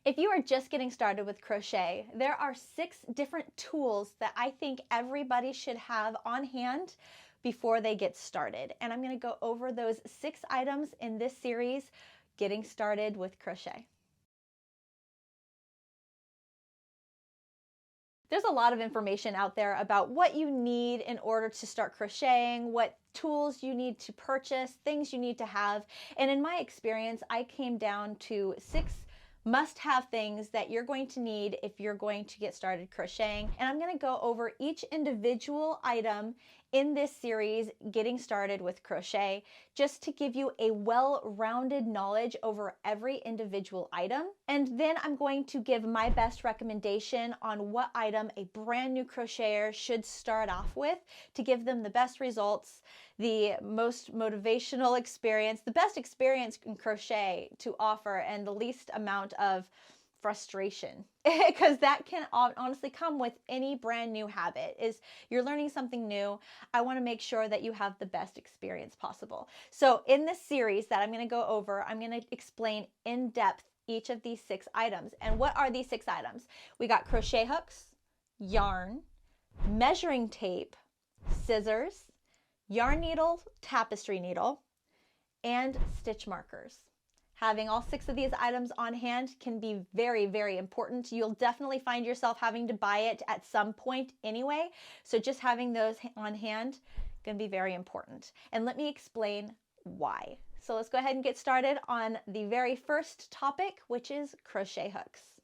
If you are just getting started with crochet, there are 6 different tools that I think everybody should have on hand before they get started. And I'm going to go over those 6 items in this series, Getting Started with Crochet. There's a lot of information out there about what you need in order to start crocheting, what tools you need to purchase, things you need to have. And in my experience, I came down to 6 must-have things that you're going to need if you're going to get started crocheting. And I'm going to go over each individual item in this series, Getting Started with Crochet, just to give you a well-rounded knowledge over every individual item. And then I'm going to give my best recommendation on what item a brand new crocheter should start off with to give them the best results, the most motivational experience, the best experience in crochet to offer, and the least amount of frustration, because that can honestly come with any brand new habit. Is you're learning something new, I want to make sure that you have the best experience possible. So in this series that I'm going to go over, I'm going to explain in depth each of these 6 items. And what are these 6 items? We got crochet hooks, yarn, measuring tape, scissors, yarn needle, tapestry needle, and stitch markers. Having all 6 of these items on hand can be very, very important. You'll definitely find yourself having to buy it at some point anyway. So just having those on hand can be very important. And let me explain why. So let's go ahead and get started on the very first topic, which is crochet hooks.